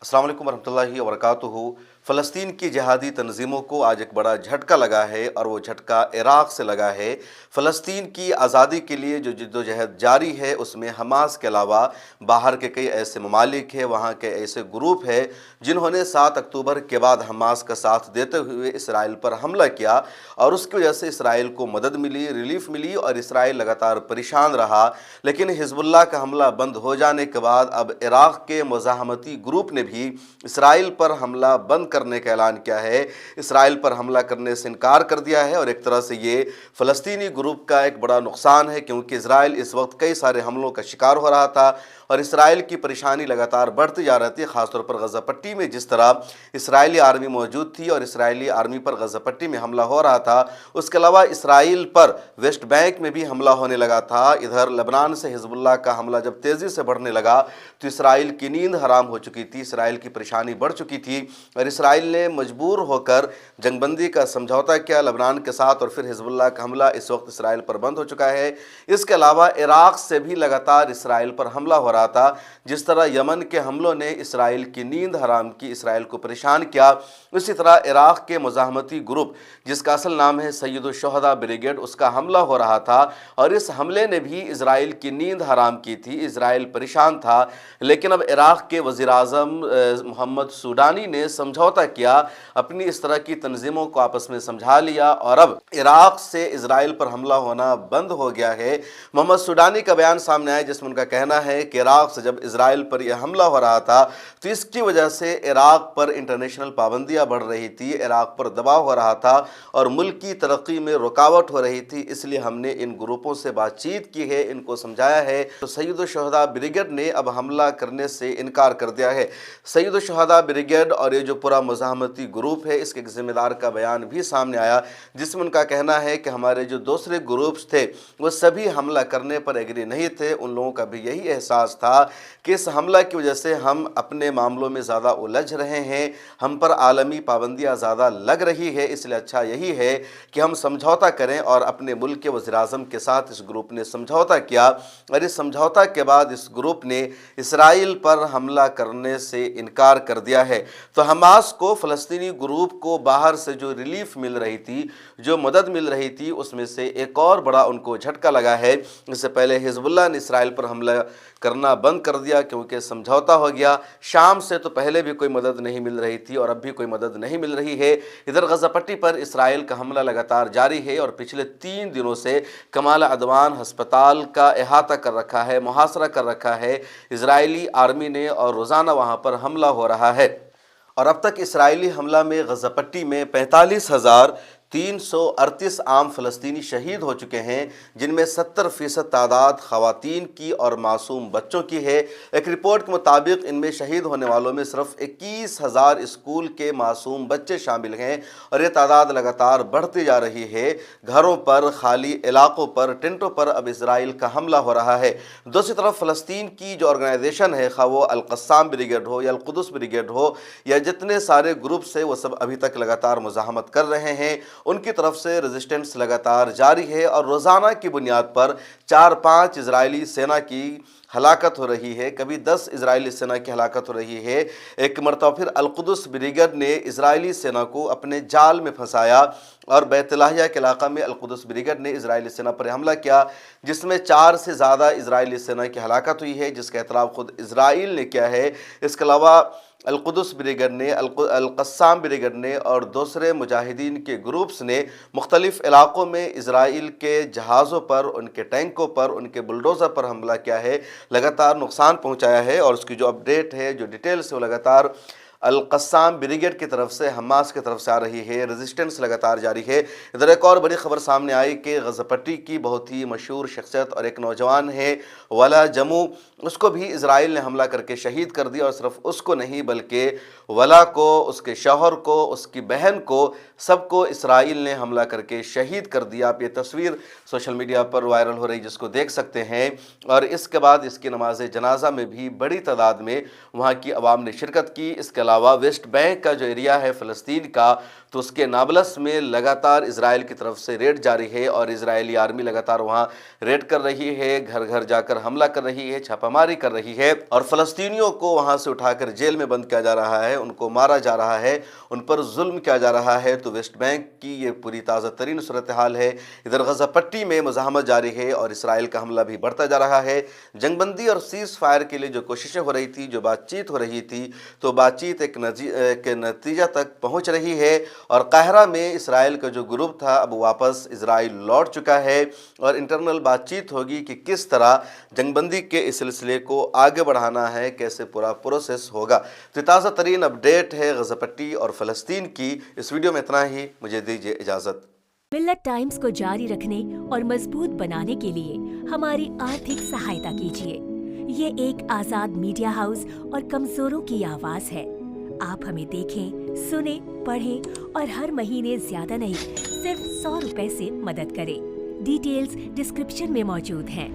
अस्सलाम वालेकुम वरहमतुल्लाहि वबरकातुहू। फ़लस्तीन की जिहादी तंजीमों को आज एक बड़ा झटका लगा है और वो झटका इराक़ से लगा है। फ़लस्तीन की आज़ादी के लिए जो जद्दोजहद जारी है उसमें हमास के अलावा बाहर के कई ऐसे ममालिक हैं, वहाँ के ऐसे ग्रुप हैं जिन्होंने 7 अक्टूबर के बाद हमास का साथ देते हुए इसराइल पर हमला किया और उसकी वजह से इसराइल को मदद मिली, रिलीफ मिली और इसराइल लगातार परेशान रहा। लेकिन हिज़्बुल्लाह का हमला बंद हो जाने के बाद अब इराक़ के मुज़ाहमती ग्रुप ने भी इसराइल पर हमला बंद करने का ऐलान किया है। इसराइल पर हमला करने से इनकार कर दिया है और एक तरह से ये फ़लस्तीनी ग्रुप का एक बड़ा नुकसान है, क्योंकि इसराइल इस वक्त कई सारे हमलों का शिकार हो रहा था और इसराइल की परेशानी लगातार बढ़ती जा रही थी। ख़ासतौर पर गज़ा पट्टी में जिस तरह इसराइली आर्मी मौजूद थी और इसराइली आर्मी पर गज़ा पट्टी में हमला हो रहा था, उसके अलावा इसराइल पर वेस्ट बैंक में भी हमला होने लगा था। इधर लेबनान से हिज़्बुल्लाह का हमला जब तेज़ी से बढ़ने लगा तो इसराइल की नींद हराम हो चुकी थी, इसराइल की परेशानी बढ़ चुकी थी और इसराइल ने मजबूर होकर जंगबंदी का समझौता किया लेबनान के साथ और फिर हिज़्बुल्लाह का हमला इस वक्त इसराइल पर बंद हो चुका है। इसके अलावा इराक़ से भी लगातार इसराइल पर हमला हो रहा था। जिस तरह यमन के हमलों ने इसराइल की नींद हराम की, इसराइल को परेशान किया, उसी तरह इराक़ के मुज़ाहमती ग्रुप जिसका असल नाम है सैयदुश शुहदा ब्रिगेड, उसका हमला हो रहा था और इस हमले ने भी इसराइल की नींद हराम की थी। इसराइल परेशान था, लेकिन अब इराक़ के वज़ीर-ए-आज़म मोहम्मद सूडानी ने समझौता किया, अपनी इस तरह की तंजीमों को आपस में समझा लिया और अब इराक़ से इसराइल पर हमला होना बंद हो गया है। मोहम्मद सूडानी का बयान सामने आया जिसमें उनका कहना है कि इराक़ से जब इसराइल पर यह हमला हो रहा था तो इसकी वजह से इराक़ पर इंटरनेशनल पाबंदियां बढ़ रही थी, इराक़ पर दबाव हो रहा था और मुल्क की तरक्की में रुकावट हो रही थी, इसलिए हमने इन ग्रुपों से बातचीत की है, इनको समझाया है। तो सैयदुश शुहदा ब्रिगेड ने अब हमला करने से इनकार कर दिया है। सैयदुश शुहदा ब्रिगेड और ये जो पूरा मुज़ाहमती ग्रुप है, इसके एक ज़िम्मेदार का बयान भी सामने आया जिसमें उनका कहना है कि हमारे जो दूसरे ग्रुप्स थे वो सभी हमला करने पर एग्री नहीं थे। उन लोगों का भी यही एहसास था कि इस हमला की वजह से हम अपने मामलों में ज़्यादा उलझ रहे हैं, हम पर आलमी पाबंदियाँ ज़्यादा लग रही है, इसलिए अच्छा यही है कि हम समझौता करें और अपने मुल्क के वज़ीर-ए-आज़म के साथ इस ग्रुप ने समझौता किया और इस समझौता के बाद इस ग्रुप ने इसराइल पर हमला करने से इनकार कर दिया है। तो हमास को, फ़लस्तीनी ग्रुप को बाहर से जो रिलीफ मिल रही थी, जो मदद मिल रही थी, उसमें से एक और बड़ा उनको झटका लगा है। इससे पहले हिज़्बुल्लाह ने इसराइल पर हमला करना बंद कर दिया क्योंकि समझौता हो गया। शाम से तो पहले भी कोई मदद नहीं मिल रही थी और अब भी कोई मदद नहीं मिल रही है। इधर गज़ा पट्टी पर इसराइल का हमला लगातार जारी है और पिछले 3 दिनों से कमाल अदवान हस्पताल का अहाता कर रखा है, मुहासरा कर रखा है इजरायली आर्मी ने और रोज़ाना वहाँ पर हमला हो रहा है। और अब तक इसराइली हमला में गज़ा पट्टी में 45,338 आम फ़लस्तीनी शहीद हो चुके हैं, जिनमें 70% तादाद ख़वातीन की और मासूम बच्चों की है। एक रिपोर्ट के मुताबिक इनमें शहीद होने वालों में सिर्फ 21,000 स्कूल के मासूम बच्चे शामिल हैं और ये तादाद लगातार बढ़ती जा रही है। घरों पर, खाली इलाकों पर, टेंटों पर अब इसराइल का हमला हो रहा है। दूसरी तरफ फ़लस्तीन की जो ऑर्गेनाइजेशन है, खा वो अल-क़स्साम ब्रिगेड हो या अल-क़ुद्स ब्रिगेड हो या जितने सारे ग्रुप्स हैं, वो सब अभी तक लगातार मुज़ाहमत कर रहे हैं। उनकी तरफ से रेजिस्टेंस लगातार जारी है और रोज़ाना की बुनियाद पर 4-5 इजरायली सेना की हलाकत हो रही है, कभी 10 इजरायली सेना की हलाकत हो रही है। एक मरतबा फिर अल-क़ुद्स ब्रिगेड ने इजरायली सेना को अपने जाल में फंसाया और बैतलाहिया के इलाक़ा में अल-क़ुद्स ब्रिगेड ने इजरायली सेना पर हमला किया, जिसमें 4 से ज़्यादा इजरायली सेना की हलाकत हुई है, जिसका एतराफ़ खुद इजराइल ने किया है। इसके अलावा अल-क़ुद्स ब्रिगेड ने, अल-क़स्साम ब्रिगेड ने और दूसरे मुजाहिदीन के ग्रुप्स ने मुख्तलिफ़ इलाक़ों में इजराइल के जहाज़ों पर, उनके टैंकों पर, उनके बुलडोज़र पर हमला किया है, लगातार नुकसान पहुँचाया है और उसकी जो अपडेट है, जो डिटेल्स है, वो लगातार अल-क़स्साम ब्रिगेड की तरफ से, हमास की तरफ से आ रही है। रेजिस्टेंस लगातार जारी है। इधर एक और बड़ी खबर सामने आई कि गज़ा पट्टी की बहुत ही मशहूर शख्सियत और एक नौजवान है वला जमू, उसको भी इसराइल ने हमला करके शहीद कर दिया और सिर्फ उसको नहीं बल्कि वला को, उसके शौहर को, उसकी बहन को, सबको इसराइल ने हमला करके शहीद कर दिया। आप ये तस्वीर सोशल मीडिया पर वायरल हो रही जिसको देख सकते हैं और इसके बाद इसकी नमाज जनाजा में भी बड़ी तादाद में वहाँ की आवाम ने शिरकत की। इसके अलावा वेस्ट बैंक का जो एरिया है फ़लस्तीन का, तो उसके नाबलस में लगातार इजराइल की तरफ से रेड जारी है और इजरायली आर्मी लगातार वहाँ रेड कर रही है, घर घर जाकर हमला कर रही है, छापामारी कर रही है और फ़लस्तीनियों को वहाँ से उठाकर जेल में बंद किया जा रहा है, उनको मारा जा रहा है, उन पर जुल्म किया जा रहा है। तो वेस्ट बैंक की ये पूरी ताज़ा तरीन सूरत हाल है। इधर गज़ा पट्टी में मज़ाहमत जारी है और इसराइल का हमला भी बढ़ता जा रहा है। जंगबंदी और सीज़ फायर के लिए जो कोशिशें हो रही थी, जो बातचीत हो रही थी, तो बातचीत एक नतीजा तक पहुँच रही है और काहिरा में इसराइल का जो ग्रुप था अब वापस इसराइल लौट चुका है और इंटरनल बातचीत होगी कि किस तरह जंगबंदी के इस सिलसिले को आगे बढ़ाना है, कैसे पूरा प्रोसेस होगा। तो ताज़ा तरीन अपडेट है गज़ा पट्टी और फ़लस्तीन की। इस वीडियो में इतना ही, मुझे दीजिए इजाज़त। मिल्लत टाइम्स को जारी रखने और मजबूत बनाने के लिए हमारी आर्थिक सहायता कीजिए। ये एक आजाद मीडिया हाउस और कमजोरों की आवाज है। आप हमें देखें, सुने, पढ़ें और हर महीने ज्यादा नहीं, सिर्फ 100 रुपए से मदद करें। डिटेल्स डिस्क्रिप्शन में मौजूद हैं।